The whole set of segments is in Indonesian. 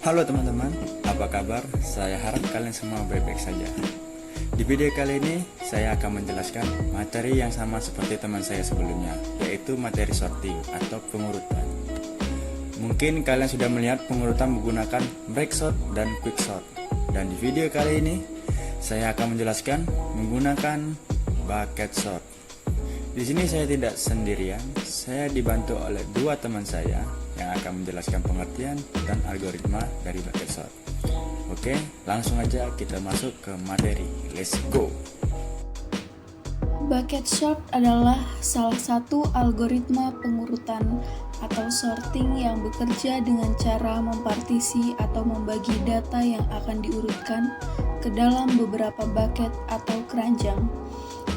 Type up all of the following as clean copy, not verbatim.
Halo teman-teman, apa kabar? Saya harap kalian semua baik-baik saja. Di video kali ini, saya akan menjelaskan materi yang sama seperti teman saya sebelumnya, yaitu materi sorting atau pengurutan. Mungkin kalian sudah melihat pengurutan menggunakan break sort dan quick sort. Dan di video kali ini, saya akan menjelaskan menggunakan bucket sort. Di sini saya tidak sendirian, saya dibantu oleh dua teman saya yang akan menjelaskan pengertian dan algoritma dari bucket sort. Oke, langsung aja kita masuk ke materi. Let's go! Bucket sort adalah salah satu algoritma pengurutan atau sorting yang bekerja dengan cara mempartisi atau membagi data yang akan diurutkan ke dalam beberapa bucket atau keranjang.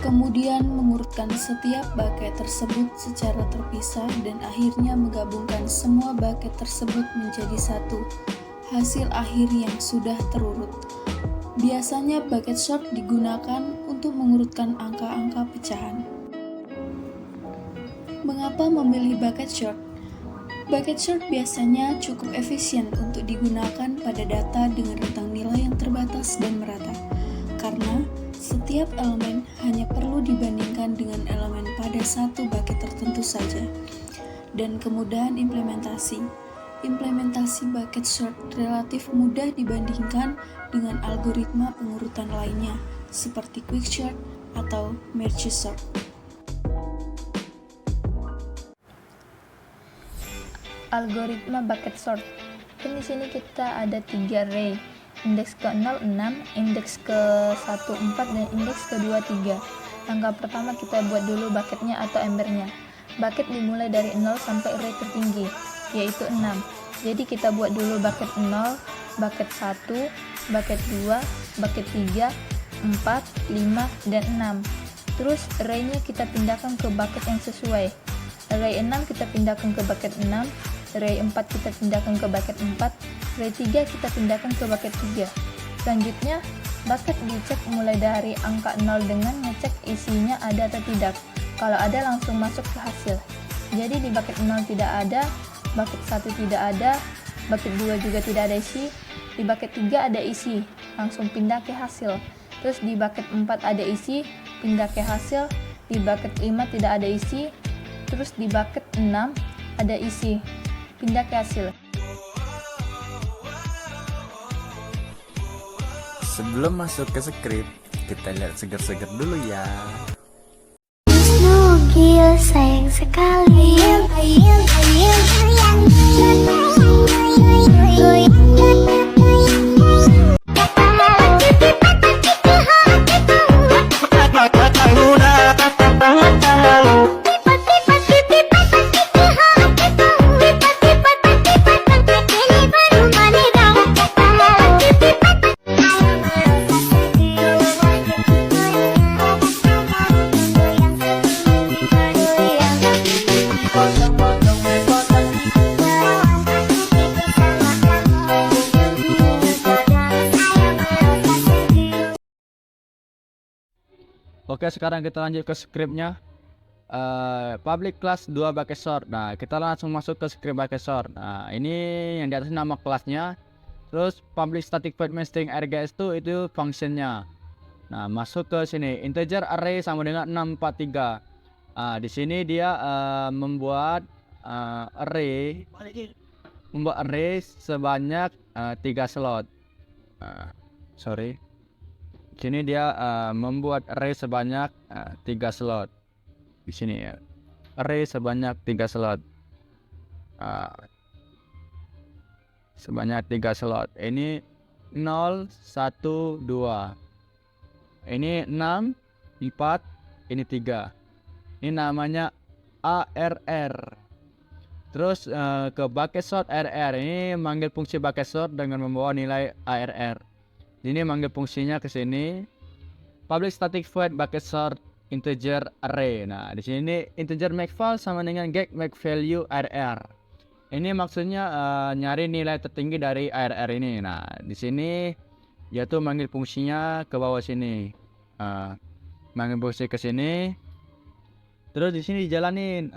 Kemudian mengurutkan setiap bucket tersebut secara terpisah dan akhirnya menggabungkan semua bucket tersebut menjadi satu hasil akhir yang sudah terurut. Biasanya bucket sort digunakan untuk mengurutkan angka-angka pecahan. Mengapa memilih bucket sort? Bucket sort biasanya cukup efisien untuk digunakan pada data dengan rentang nilai yang terbatas dan merata, karena setiap elemen hanya perlu dibandingkan dengan elemen pada satu bucket tertentu saja. Dan kemudahan implementasi. Implementasi bucket sort relatif mudah dibandingkan dengan algoritma pengurutan lainnya, seperti quick sort atau merge sort. Algoritma bucket sort. Dan di sini kita ada 3 array. Indeks ke-06, indeks ke-14, dan indeks ke-23. Langkah pertama kita buat dulu bucketnya atau embernya. Bucket dimulai dari 0 sampai array tertinggi, yaitu 6. Jadi kita buat dulu bucket 0, bucket 1, bucket 2, bucket 3, 4, 5, dan 6. Terus array-nya kita pindahkan ke bucket yang sesuai. Array 6 kita pindahkan ke bucket 6, array 4 kita pindahkan ke bucket 4, array 3 kita pindahkan ke bucket 3. Selanjutnya, bucket dicek mulai dari angka 0 dengan ngecek isinya ada atau tidak. Kalau ada langsung masuk ke hasil. Jadi di bucket 0 tidak ada, bucket 1 tidak ada, bucket 2 juga tidak ada isi, di bucket 3 ada isi, langsung pindah ke hasil. Terus di bucket 4 ada isi, pindah ke hasil, di bucket 5 tidak ada isi, terus di bucket 6 ada isi, pindah ke hasil. Sebelum masuk ke skrip, kita lihat seger-seger dulu ya. Nugil sayang sekali. Oke, sekarang kita lanjut ke skripnya. Public class 2 bucket sort. Nah, kita langsung masuk ke script bucket sort. Nah, ini yang di atas nama kelasnya. Terus public static void main string rgs itu functionnya. Nah, masuk ke sini. Integer array sama dengan 643. Di sini dia membuat array sebanyak 3 slot. Sorry. Sini dia membuat array sebanyak 3 slot. Di sini ya, array sebanyak 3 slot. Sebanyak 3 slot. Ini 0, 1, 2. Ini 6, 4, ini 3. Ini namanya ARR. Terus ke bucket sort RR. Ini manggil fungsi bucket sort dengan membawa nilai ARR. Ini manggil fungsinya ke sini. Public static void bucket sort integer array. Nah, di sini integer make_val sama dengan get make_value ARR. Ini maksudnya nyari nilai tertinggi dari ARR ini. Nah, di sini yaitu manggil fungsinya ke bawah sini. Manggil fungsi ke sini. Terus di sini dijalanin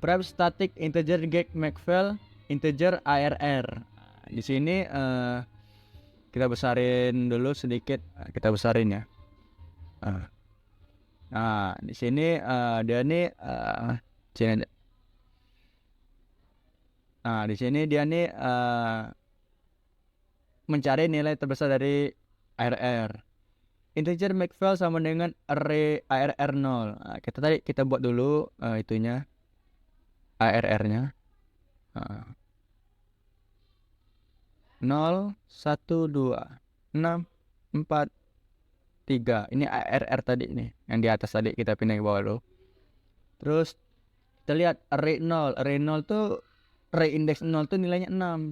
prep static integer get make_val integer ARR. di sini kita besarin dulu sedikit. Kita besarin ya. Nah, di sini dia nih sini. Nah, di sini dia nih mencari nilai terbesar dari ARR. Integer makefile sama dengan array ARR 0. Nah, kita buat dulu itunya ARR-nya. 0 1 2 6 4 3. Ini ARR tadi nih, yang di atas tadi kita pindah ke bawah dulu. Terus kita lihat array 0. Array 0 tuh array index 0 tuh nilainya 6. Nah,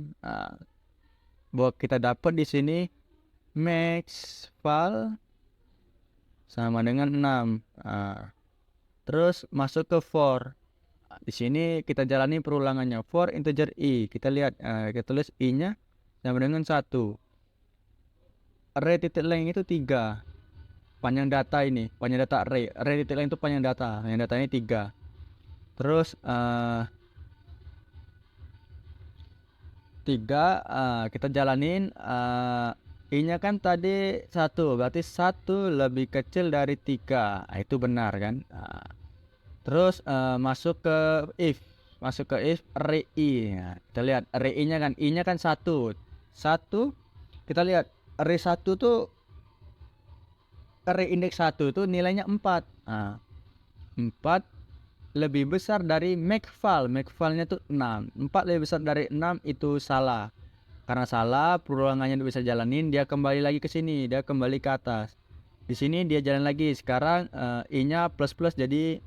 bahwa kita dapat di sini maxval sama dengan 6. Nah, terus masuk ke for. Di sini kita jalani perulangannya. For integer i. Kita lihat kita tulis i-nya sama dengan 1. Array titik length itu 3. Panjang data ini, panjang data array. Array titik length itu panjang data. Panjang data ini 3. Terus 3 kita jalanin i-nya kan tadi 1, berarti 1 lebih kecil dari 3. Itu benar kan? Terus masuk ke if array i. Nah, kita lihat array i-nya kan, i-nya kan 1. Kita lihat array 1 tuh array indeks 1 tuh nilainya 4. 4 lebih besar dari makefile. Makefile-nya tuh 6. 4 lebih besar dari 6 itu salah. Karena salah, perulangannya bisa jalanin, dia kembali lagi ke sini, dia kembali ke atas. Di sini dia jalan lagi. Sekarang i-nya plus jadi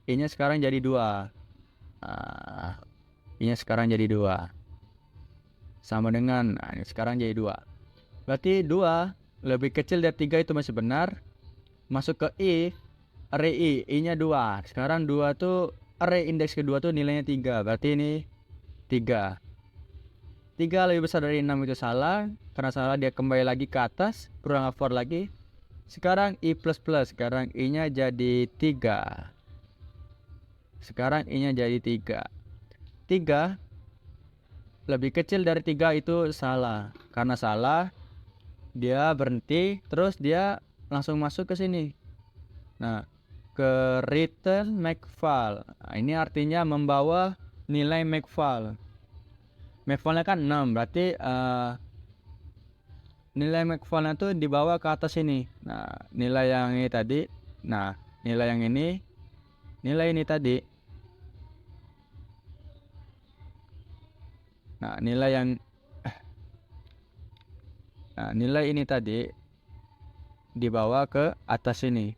i-nya sekarang jadi 2. I-nya sekarang jadi 2. Sama dengan ini sekarang jadi 2. Berarti 2 lebih kecil dari 3 itu masih benar. Masuk ke if array i-nya 2. Sekarang 2 tuh array indeks kedua tuh nilainya 3. Berarti ini 3. 3 lebih besar dari 6 itu salah. Karena salah dia kembali lagi ke atas. Perulangan for lagi. Sekarang i++. Sekarang i-nya jadi 3. Sekarang i-nya jadi 3. 3 lebih kecil dari 3 itu salah. Karena salah dia berhenti, terus dia langsung masuk ke sini. Nah, ke return makefile. Nah, ini artinya membawa nilai makefile. Makefile-nya kan 6, berarti nilai makefile-nya tuh dibawa ke atas ini. Nah, nilai yang ini tadi. Nah, nilai yang ini. Nilai ini tadi. Nah, nilai ini tadi dibawa ke atas ini.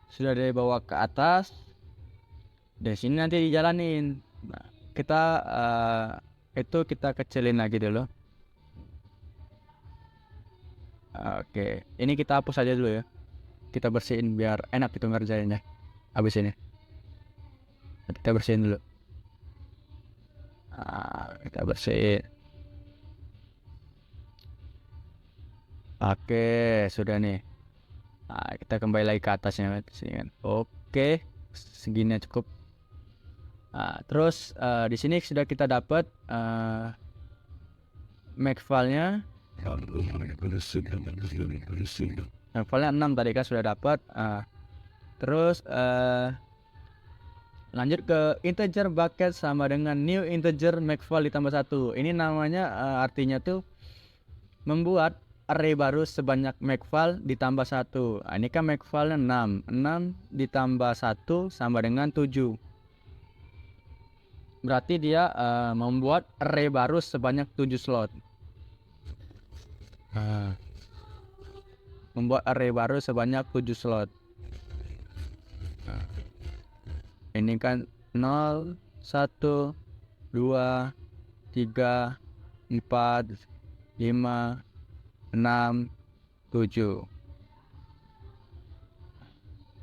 Sudah dibawa ke atas. Dari sini nanti dijalanin. Nah, kita kecilin lagi dulu. Oke, ini kita hapus aja dulu ya. Kita bersihin biar enak itu ngerjainnya. Habis ini kita bersihin dulu. Kita bersihin. Oke, sudah nih. Kita kembali lagi ke atasnya. Oke, segini cukup. Terus di sini sudah kita dapat makefile-nya. Makefile-nya 6 tadi kan sudah dapat. Terus lanjut ke integer bucket sama dengan new integer makefile ditambah 1. Ini namanya artinya tuh membuat array baru sebanyak makefile ditambah 1. Ini kan makefile-nya 6. 6 ditambah 1 sama dengan 7. Berarti dia membuat array baru sebanyak 7 slot. Membuat array baru sebanyak 7 slot. Ini kan 0, 1, 2, 3, 4, 5, 6, 7.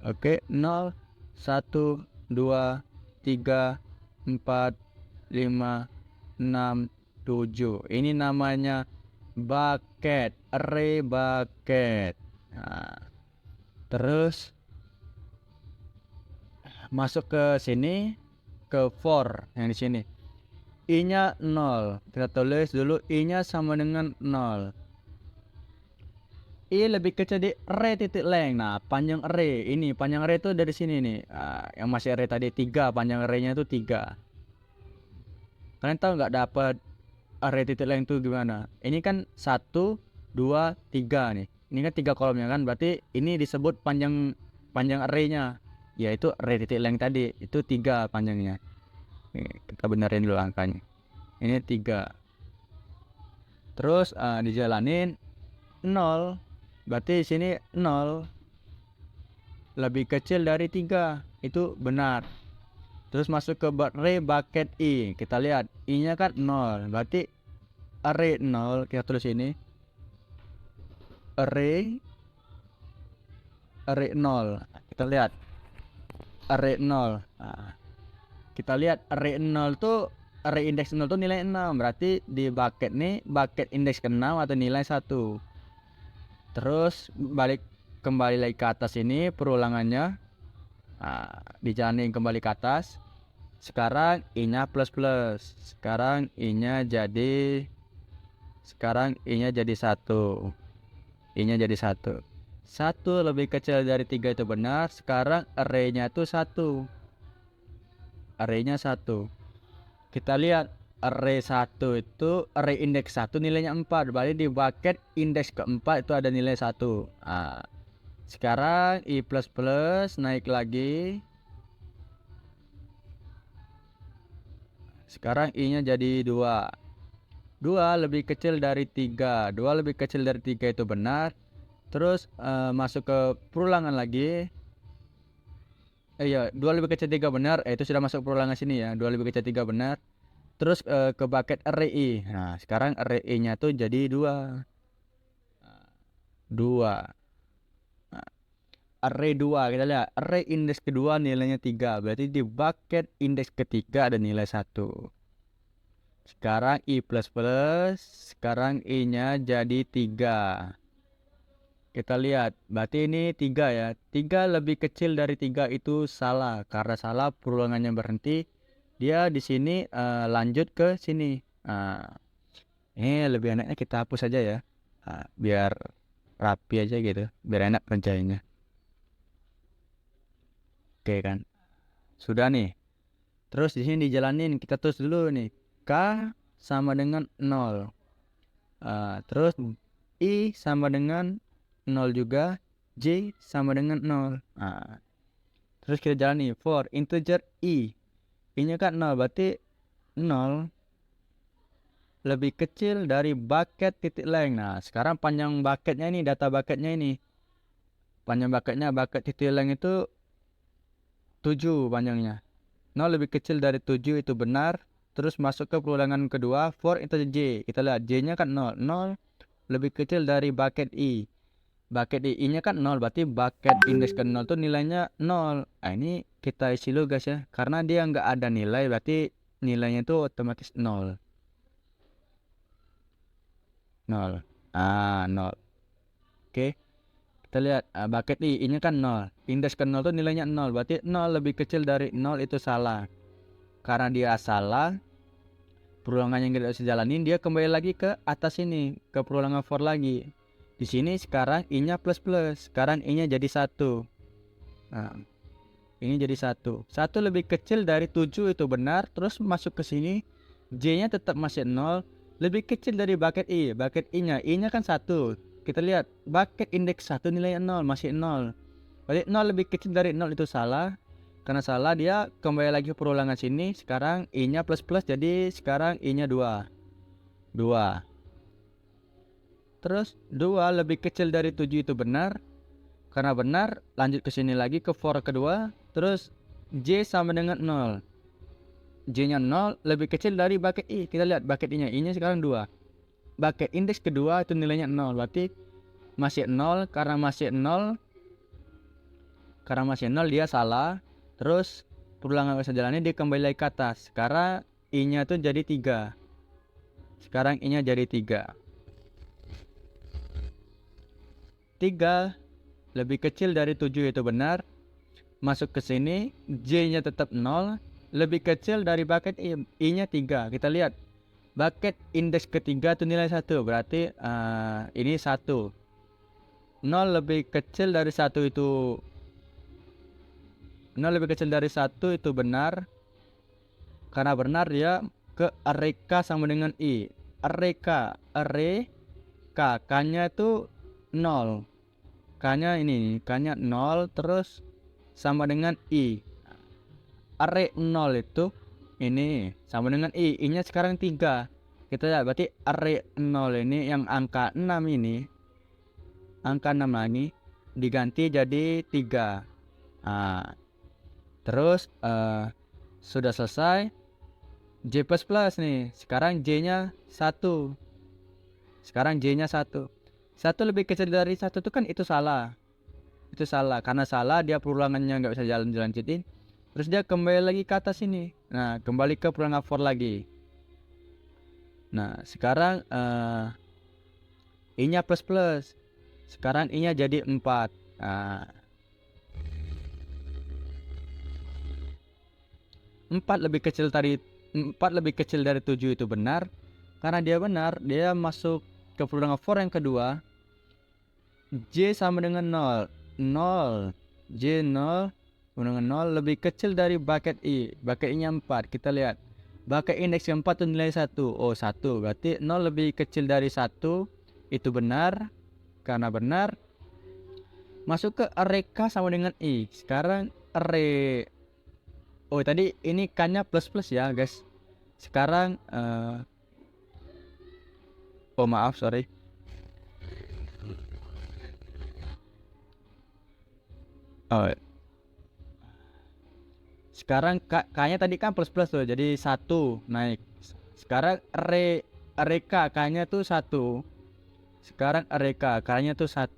Oke, 0, 1, 2, 3, 4, 5, 6, 7. Ini namanya bucket, array bucket. Terus masuk ke sini, ke for yang di sini. I-nya 0. Kita tulis dulu I-nya sama dengan 0. I lebih kecil di array titik length. Nah, panjang array. Ini panjang array itu dari sini nih. Yang masih array tadi 3, panjang arraynya itu 3. Kalian tahu nggak dapat array titik length itu gimana? Ini kan 1, 2, 3 nih. Ini kan 3 kolomnya kan. Berarti ini disebut panjang arraynya. Yaitu array titik length tadi. Itu 3 panjangnya. Nih, kita benerin dulu angkanya. Ini 3. Terus dijalanin 0. Berarti di sini 0 lebih kecil dari 3. Itu benar. Terus masuk ke array bucket I. Kita lihat I-nya kan 0. Berarti array 0 kita tulis ini. Array 0. Kita lihat array 0. Nah, kita lihat array 0 tuh array indeks 0 tuh nilai 6. Berarti di bucket nih bucket indeks ke 6 atau nilai 1. Terus kembali lagi ke atas ini perulangannya. Nah, dijalanin kembali ke atas. Sekarang I-nya plus. Sekarang I-nya jadi 1. I-nya jadi 1. 1 lebih kecil dari 3 itu benar. Sekarang array-nya itu 1. Array-nya 1. Kita lihat array 1 itu array indeks 1 nilainya 4. Berarti di bucket indeks keempat itu ada nilai 1. Nah, sekarang I++ naik lagi. Sekarang I-nya jadi 2. 2 lebih kecil dari 3. 2 lebih kecil dari 3 itu benar. Terus masuk ke perulangan lagi. 2 lebih kecil 3 benar. Itu sudah masuk perulangan sini ya. 2 lebih kecil 3 benar. Terus ke bucket array I. Nah, sekarang array I-nya tuh jadi 2. 2. Nah, array 2 kita lihat. Array indeks kedua nilainya 3. Berarti di bucket indeks ketiga ada nilai 1. Sekarang I++. Sekarang I-nya jadi 3. Kita lihat. Berarti ini 3 ya. 3 lebih kecil dari 3 itu salah. Karena salah perulangannya berhenti. Dia di sini lanjut ke sini. Ini lebih enaknya kita hapus aja ya. Biar rapi aja gitu. Biar enak kerjanya. Oke kan. Sudah nih. Terus di sini dijalanin. Kita tulis dulu nih. K sama dengan 0. Terus I sama dengan 0 juga. J sama dengan 0. Terus kita jalani. For integer I. I-nya kan 0. Berarti 0 lebih kecil dari bucket titik length. Nah, sekarang panjang bucketnya ini, data bucketnya ini. Panjang bucketnya, bucket titik length itu 7 panjangnya. 0 lebih kecil dari 7 itu benar. Terus masuk ke perulangan kedua. For integer J. Kita lihat J-nya kan 0. 0 lebih kecil dari bucket I. Bucket I-nya kan 0. Berarti bucket indeks ke 0 tuh nilainya 0. Nah, ini kita isi dulu guys ya. Karena dia nggak ada nilai. Berarti nilainya itu otomatis 0. 0. 0. Oke. Kita lihat bucket I-nya kan 0. Indeks ke 0 tuh nilainya 0. Berarti 0 lebih kecil dari 0 itu salah. Karena dia salah, perulangan yang kita jalanin dia kembali lagi ke atas ini, ke perulangan for lagi. Di sini sekarang I-nya plus. Sekarang I-nya jadi 1. Nah, ini jadi 1. 1 lebih kecil dari 7 itu benar. Terus masuk ke sini, J-nya tetap masih 0. Lebih kecil dari bucket I. Bucket I-nya kan 1. Kita lihat bucket indeks 1 nilainya 0, masih 0. Berarti 0 lebih kecil dari 0 itu salah. Karena salah dia kembali lagi ke perulangan sini. Sekarang I-nya plus. Jadi sekarang I-nya 2. 2. Terus 2 lebih kecil dari 7 itu benar. Karena benar, lanjut ke sini lagi ke for kedua. Terus J sama dengan 0. J-nya 0 lebih kecil dari bucket I. Kita lihat bucket I-nya. I-nya sekarang 2. Bucket indeks kedua itu nilainya 0. Berarti masih 0. Karena masih 0 dia salah. Terus perulangan bisa jalannya dia kembali lagi ke atas. Karena I-nya tuh jadi 3. Sekarang I-nya jadi 3. 3 lebih kecil dari 7 itu benar. Masuk ke sini, J-nya tetap 0. lebih kecil dari bucket I. I-nya 3. Kita lihat. Bucket indeks ketiga itu nilai 1. Berarti ini 1. 0 lebih kecil dari 1 itu 0 lebih kecil dari 1 itu benar. Karena benar dia ke array K sama dengan I. Array K, K-nya itu 0. K-nya ini, K-nya 0 terus sama dengan I. Array 0 itu ini sama dengan I. I-nya sekarang 3. Kita lihat berarti array 0 ini yang angka 6 ini. Angka 6 lagi diganti jadi 3. Terus sudah selesai. J++ nih. Sekarang J-nya 1. Sekarang J-nya 1. 1 lebih kecil dari 1 itu kan itu salah. Itu salah. Karena salah dia perulangannya nggak bisa jalan-jalan. Terus dia kembali lagi ke atas ini. Nah, kembali ke perulangan for lagi. Nah, sekarang I-nya plus. Sekarang I-nya jadi 4. Nah, 4 lebih kecil dari 7 itu benar. Karena dia benar, dia masuk ke perulangan for yang kedua. J sama dengan 0. J 0 dengan 0 lebih kecil dari bucket I. Bucket I-nya 4. Kita lihat. Bucket indeks yang 4 itu nilai 1. Oh, 1. Berarti 0 lebih kecil dari 1. Itu benar. Karena benar. Masuk ke array K sama dengan I. Sekarang array. Oh, tadi ini K-nya plus ya, guys. Sekarang oh, maaf, sorry. Oh. Sekarang K-nya tadi kan plus tuh, jadi 1 naik. Sekarang array K, K-nya tuh 1. Sekarang array K-nya tuh 1.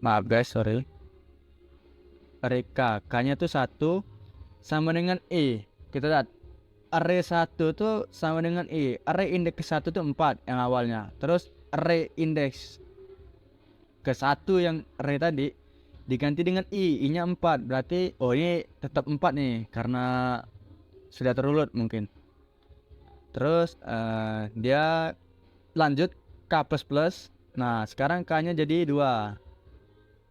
Maaf guys, sorry. Array K-nya tuh 1 sama dengan I. Kita lihat. Array 1 tuh sama dengan I. Array indeks ke 1 tuh 4 yang awalnya. Terus array indeks ke 1 yang array tadi diganti dengan I-nya 4. Berarti oh ini tetap 4 nih karena sudah terurut mungkin. Terus dia lanjut K++. Nah, sekarang K-nya jadi 2.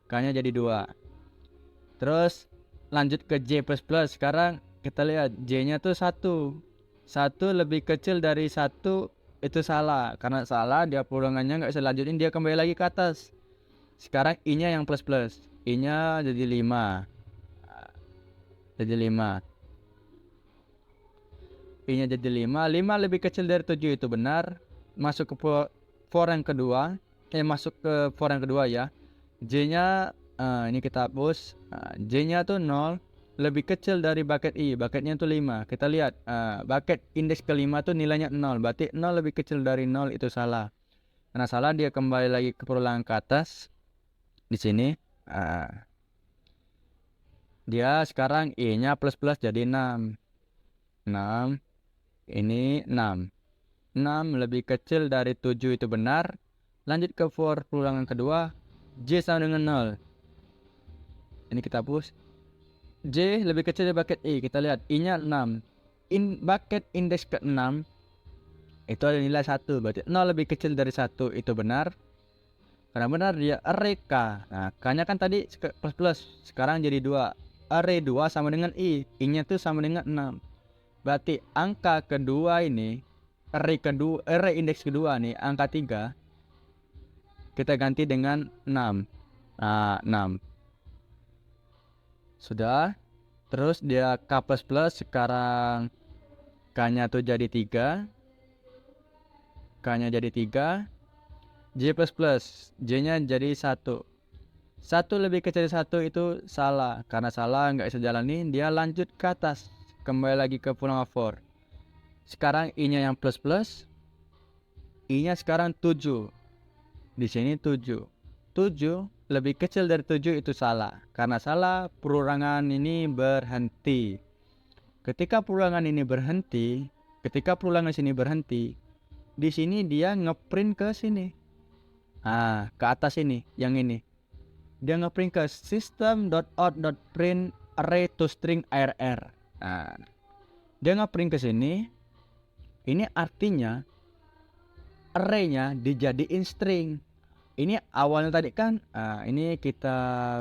K-nya jadi 2. Terus lanjut ke J++. Sekarang kita lihat J-nya tuh 1. 1 lebih kecil dari 1 itu salah. Karena salah dia perulangannya nggak bisa lanjutin, dia kembali lagi ke atas. Sekarang I-nya yang plus. I-nya jadi 5. Jadi 5. I-nya jadi 5. 5 lebih kecil dari 7 itu benar. Masuk ke for yang kedua. Masuk ke for yang kedua ya. J-nya ini kita hapus. J-nya tuh 0. Lebih kecil dari bucket I. Bucketnya tuh 5. Kita lihat bucket indeks ke-5 tuh nilainya 0. Berarti 0 lebih kecil dari 0 itu salah. Karena salah dia kembali lagi ke perulangan ke atas. Di sini dia sekarang I-nya plus jadi 6. 6. Ini 6. 6 lebih kecil dari 7 itu benar. Lanjut ke for perulangan kedua. J sama dengan 0. Ini kita hapus. J lebih kecil dari bucket I. Kita lihat I-nya 6. Bucket indeks ke-6 itu ada nilai 1. Berarti 0 lebih kecil dari 1 itu benar. Karena benar dia array K. Nah, K-nya kan tadi plus. Sekarang jadi 2. Array 2 sama dengan I. I-nya tuh sama dengan 6. Berarti angka kedua ini, array indeks kedua nih, angka 3. Kita ganti dengan 6. Nah, 6. Sudah. Terus dia K++. Sekarang K-nya tuh jadi 3. K-nya jadi 3. J++. J-nya jadi 1. 1 lebih kecil dari 1 itu salah. Karena salah nggak bisa jalanin, dia lanjut ke atas. Kembali lagi ke perulangan for. Sekarang I-nya yang plus. I-nya sekarang 7. Di sini 7. 7 lebih kecil dari 7 itu salah. Karena salah, perulangan ini berhenti. Ketika perulangan sini berhenti, di sini dia ngeprint ke sini. Ke atas ini, yang ini. Dia ngeprint ke system.out.print array to string ARR. Nah, dia nge-print ke sini. Ini artinya array-nya dijadiin string. Ini awalnya tadi kan ini kita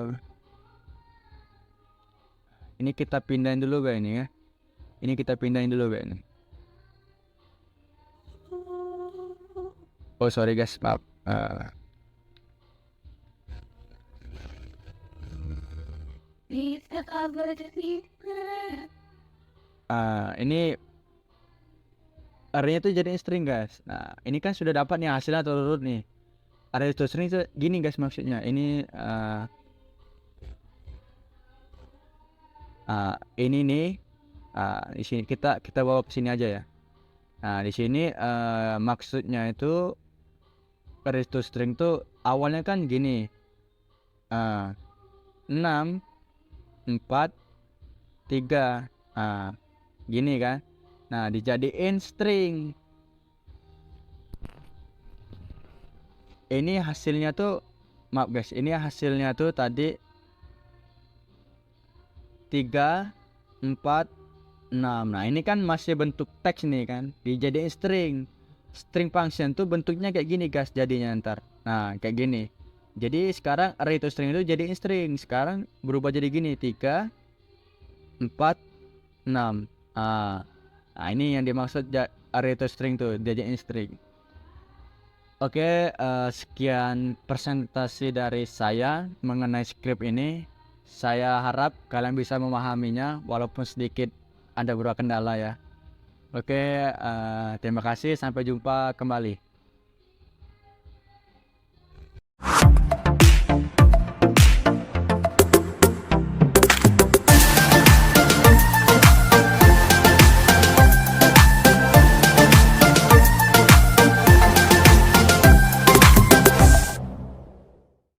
pindahin dulu Be, ini ya. Ini kita pindahin dulu Be, ini. Oh sorry guys, maaf. Ini array-nya tuh jadi string guys. Nah ini kan sudah dapat nih hasilnya turut nih. Array to string itu gini guys maksudnya. Ini ini nih. Di sini kita bawa ke sini aja ya. Nah di sini maksudnya itu array to string tuh awalnya kan gini. 6 4 3 gini kan. Nah dijadiin string. Ini hasilnya tuh, maaf guys, ini hasilnya tuh tadi 3 4 6. Nah ini kan masih bentuk teks nih kan, dijadiin string. String function tuh bentuknya kayak gini guys jadinya ntar. Nah kayak gini. Jadi sekarang array to string itu jadiin string. Sekarang berubah jadi gini, 3 4 6. Nah ini yang dimaksud array to string tuh, jadiin string. Oke, sekian presentasi dari saya mengenai script ini. Saya harap kalian bisa memahaminya walaupun sedikit ada beberapa kendala ya. Oke, terima kasih, sampai jumpa kembali.